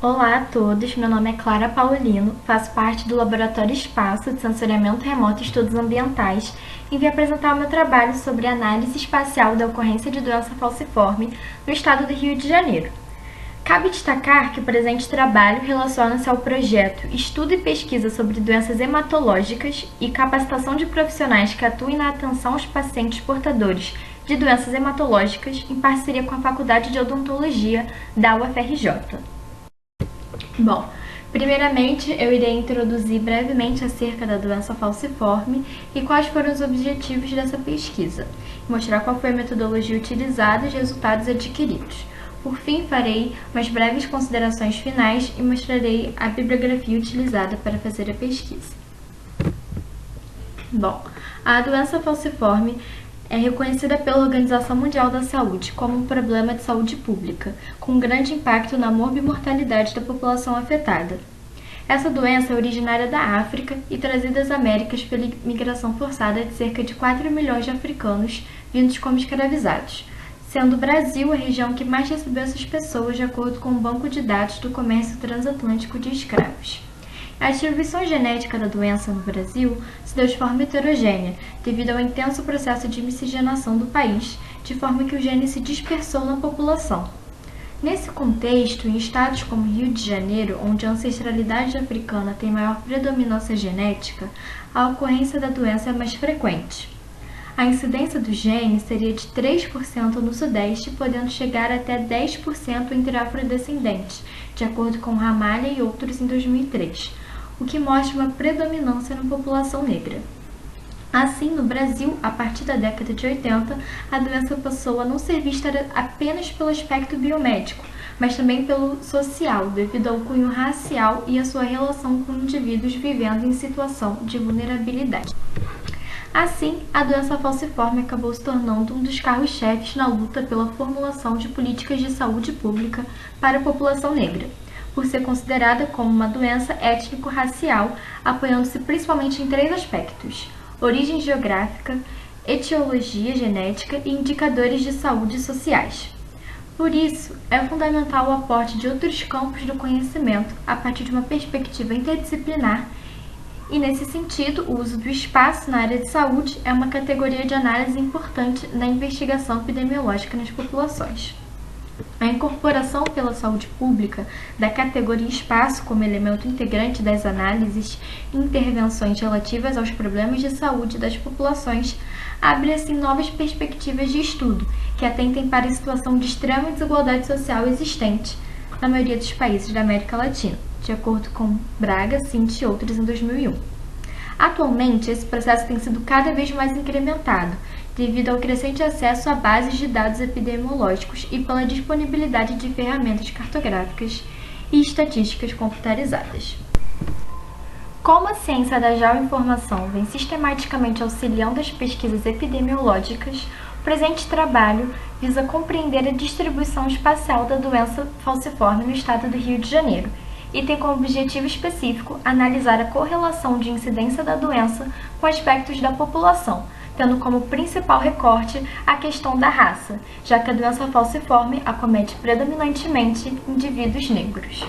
Olá a todos, meu nome é Clara Paulino, faço parte do Laboratório Espaço de Sensoriamento Remoto e Estudos Ambientais e vim apresentar o meu trabalho sobre análise espacial da ocorrência de doença falciforme no estado do Rio de Janeiro. Cabe destacar que o presente trabalho relaciona-se ao projeto Estudo e Pesquisa sobre Doenças Hematológicas e Capacitação de Profissionais que atuem na atenção aos pacientes portadores de doenças hematológicas em parceria com a Faculdade de Odontologia da UFRJ. Bom, primeiramente eu irei introduzir brevemente acerca da doença falciforme e quais foram os objetivos dessa pesquisa, mostrar qual foi a metodologia utilizada e os resultados adquiridos. Por fim, farei umas breves considerações finais e mostrarei a bibliografia utilizada para fazer a pesquisa. Bom, a doença falciforme é reconhecida pela Organização Mundial da Saúde como um problema de saúde pública, com grande impacto na morbimortalidade da população afetada. Essa doença é originária da África e trazida às Américas pela imigração forçada de cerca de 4 milhões de africanos vindos como escravizados, sendo o Brasil a região que mais recebeu essas pessoas de acordo com o Banco de Dados do Comércio Transatlântico de Escravos. A distribuição genética da doença no Brasil se deu de forma heterogênea, devido ao intenso processo de miscigenação do país, de forma que o gene se dispersou na população. Nesse contexto, em estados como Rio de Janeiro, onde a ancestralidade africana tem maior predominância genética, a ocorrência da doença é mais frequente. A incidência do gene seria de 3% no Sudeste, podendo chegar até 10% entre afrodescendentes, de acordo com Ramalha e outros em 2003, o que mostra uma predominância na população negra. Assim, no Brasil, a partir da década de 80, a doença passou a não ser vista apenas pelo aspecto biomédico, mas também pelo social, devido ao cunho racial e a sua relação com indivíduos vivendo em situação de vulnerabilidade. Assim, a doença falciforme acabou se tornando um dos carros-chefes na luta pela formulação de políticas de saúde pública para a população negra, por ser considerada como uma doença étnico-racial, apoiando-se principalmente em 3 aspectos: origem geográfica, etiologia genética e indicadores de saúde sociais. Por isso, é fundamental o aporte de outros campos do conhecimento a partir de uma perspectiva interdisciplinar. E, nesse sentido, o uso do espaço na área de saúde é uma categoria de análise importante na investigação epidemiológica nas populações. A incorporação pela saúde pública da categoria espaço como elemento integrante das análises e intervenções relativas aos problemas de saúde das populações abre, assim, novas perspectivas de estudo que atentem para a situação de extrema desigualdade social existente na maioria dos países da América Latina, de acordo com Braga, Cinti e outros em 2001. Atualmente, esse processo tem sido cada vez mais incrementado, devido ao crescente acesso a bases de dados epidemiológicos e pela disponibilidade de ferramentas cartográficas e estatísticas computarizadas. Como a ciência da geoinformação vem sistematicamente auxiliando as pesquisas epidemiológicas, o presente trabalho visa compreender a distribuição espacial da doença falciforme no estado do Rio de Janeiro e tem como objetivo específico analisar a correlação de incidência da doença com aspectos da população, tendo como principal recorte a questão da raça, já que a doença falciforme acomete predominantemente indivíduos negros.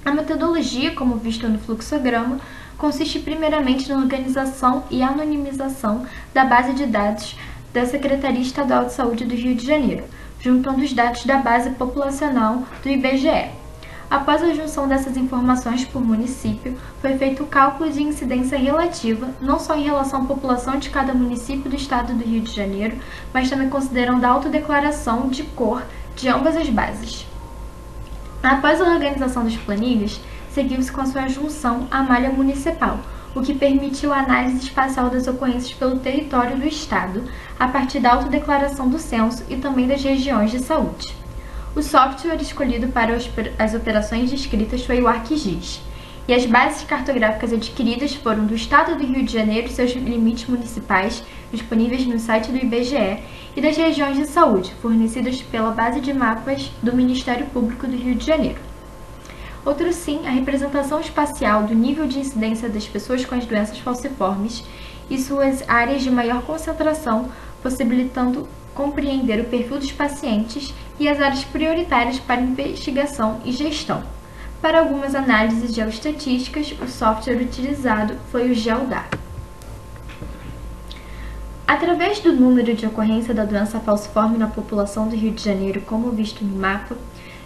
A metodologia, como visto no fluxograma, consiste primeiramente na organização e anonimização da base de dados da Secretaria Estadual de Saúde do Rio de Janeiro, juntando os dados da base populacional do IBGE. Após a junção dessas informações por município, foi feito o cálculo de incidência relativa, não só em relação à população de cada município do estado do Rio de Janeiro, mas também considerando a autodeclaração de cor de ambas as bases. Após a organização das planilhas, seguiu-se com a sua junção à malha municipal, o que permitiu a análise espacial das ocorrências pelo território do estado, a partir da autodeclaração do censo e também das regiões de saúde. O software escolhido para as operações descritas foi o ArcGIS, e as bases cartográficas adquiridas foram do estado do Rio de Janeiro e seus limites municipais, disponíveis no site do IBGE, e das regiões de saúde, fornecidas pela base de mapas do Ministério Público do Rio de Janeiro. Outro sim, a representação espacial do nível de incidência das pessoas com as doenças falciformes e suas áreas de maior concentração, possibilitando compreender o perfil dos pacientes e as áreas prioritárias para investigação e gestão. Para algumas análises geoestatísticas, o software utilizado foi o GeoDar. Através do número de ocorrência da doença falciforme na população do Rio de Janeiro, como visto no mapa,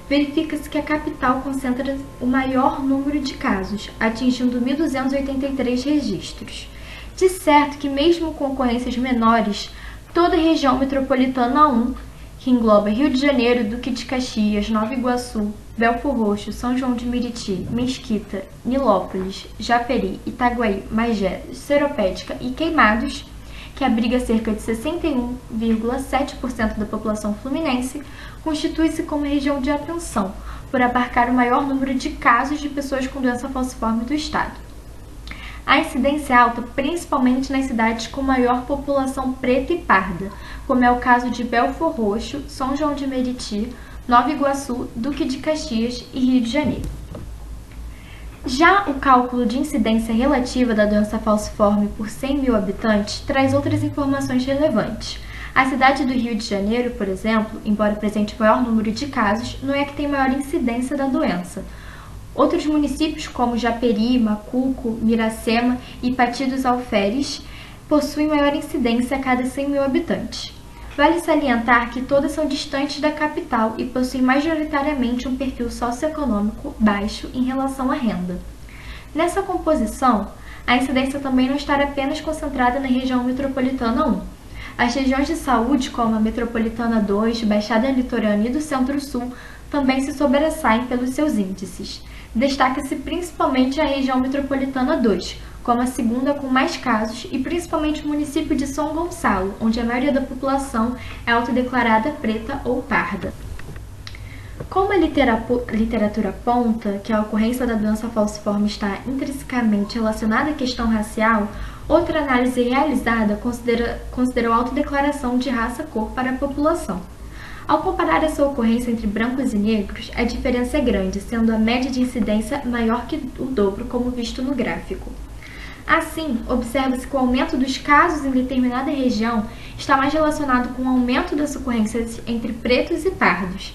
verifica-se que a capital concentra o maior número de casos, atingindo 1.283 registros. De certo que, mesmo com ocorrências menores, toda a região metropolitana 1, que engloba Rio de Janeiro, Duque de Caxias, Nova Iguaçu, Belfor Roxo, São João de Meriti, Mesquita, Nilópolis, Japeri, Itaguaí, Magé, Seropédica e Queimados, que abriga cerca de 61,7% da população fluminense, constitui-se como região de atenção, por abarcar o maior número de casos de pessoas com doença falciforme do estado. A incidência é alta principalmente nas cidades com maior população preta e parda, como é o caso de Belfor Roxo, São João de Meriti, Nova Iguaçu, Duque de Caxias e Rio de Janeiro. Já o cálculo de incidência relativa da doença falciforme por 100 mil habitantes traz outras informações relevantes. A cidade do Rio de Janeiro, por exemplo, embora apresente maior número de casos, não é a que tem maior incidência da doença. Outros municípios, como Japeri, Macuco, Miracema e Pati dos Alferes, possuem maior incidência a cada 100 mil habitantes. Vale salientar que todas são distantes da capital e possuem majoritariamente um perfil socioeconômico baixo em relação à renda. Nessa composição, a incidência também não está apenas concentrada na região metropolitana 1. As regiões de saúde, como a Metropolitana 2, Baixada Litorânea e do Centro-Sul, também se sobressaem pelos seus índices. Destaca-se principalmente a região metropolitana 2, como a segunda com mais casos, e principalmente o município de São Gonçalo, onde a maioria da população é autodeclarada preta ou parda. Como a literatura aponta que a ocorrência da doença falciforme está intrinsecamente relacionada à questão racial, outra análise realizada considerou a autodeclaração de raça-cor para a população. Ao comparar essa ocorrência entre brancos e negros, a diferença é grande, sendo a média de incidência maior que o dobro, como visto no gráfico. Assim, observa-se que o aumento dos casos em determinada região está mais relacionado com o aumento das ocorrências entre pretos e pardos.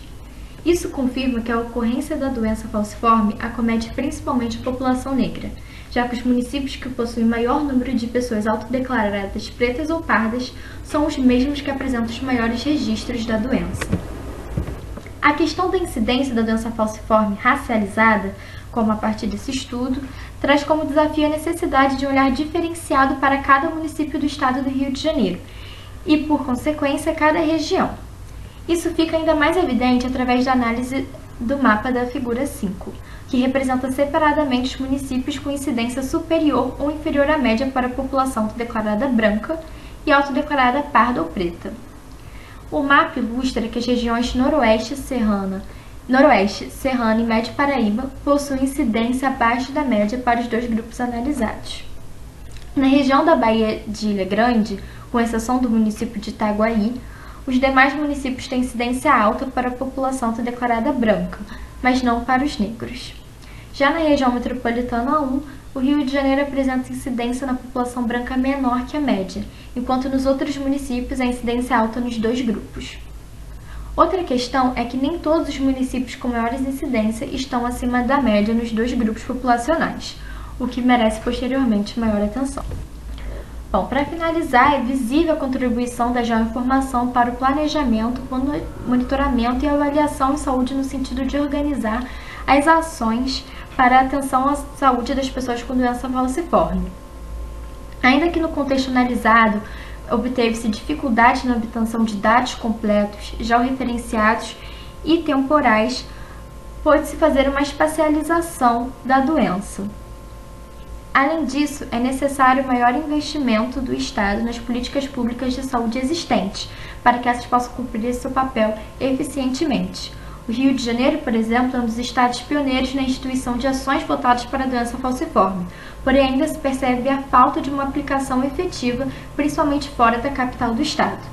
Isso confirma que a ocorrência da doença falciforme acomete principalmente a população negra, já que os municípios que possuem maior número de pessoas autodeclaradas pretas ou pardas são os mesmos que apresentam os maiores registros da doença. A questão da incidência da doença falciforme racializada, como a partir desse estudo, traz como desafio a necessidade de um olhar diferenciado para cada município do estado do Rio de Janeiro e, por consequência, cada região. Isso fica ainda mais evidente através da análise do mapa da figura 5, que representa separadamente os municípios com incidência superior ou inferior à média para a população autodeclarada branca e autodeclarada parda ou preta. O mapa ilustra que as regiões Noroeste, Serrana e Médio Paraíba possuem incidência abaixo da média para os dois grupos analisados. Na região da Baía de Ilha Grande, com exceção do município de Itaguaí, os demais municípios têm incidência alta para a população autodeclarada branca, mas não para os negros. Já na região metropolitana 1, o Rio de Janeiro apresenta incidência na população branca menor que a média, enquanto nos outros municípios a incidência é alta nos dois grupos. Outra questão é que nem todos os municípios com maiores incidências estão acima da média nos dois grupos populacionais, o que merece posteriormente maior atenção. Bom, para finalizar, é visível a contribuição da geoinformação para o planejamento, monitoramento e avaliação em saúde no sentido de organizar as ações para a atenção à saúde das pessoas com doença falciforme. Ainda que no contexto analisado obteve-se dificuldade na obtenção de dados completos, georreferenciados e temporais, pôde-se fazer uma espacialização da doença. Além disso, é necessário maior investimento do Estado nas políticas públicas de saúde existentes, para que essas possam cumprir seu papel eficientemente. O Rio de Janeiro, por exemplo, é um dos estados pioneiros na instituição de ações voltadas para a doença falciforme, porém ainda se percebe a falta de uma aplicação efetiva, principalmente fora da capital do estado.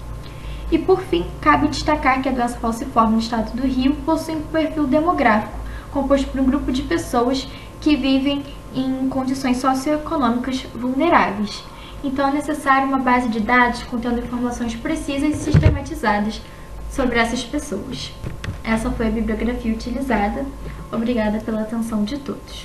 E por fim, cabe destacar que a doença falciforme no estado do Rio possui um perfil demográfico, composto por um grupo de pessoas que vivem em condições socioeconômicas vulneráveis. Então é necessário uma base de dados contendo informações precisas e sistematizadas sobre essas pessoas. Essa foi a bibliografia utilizada. Obrigada pela atenção de todos.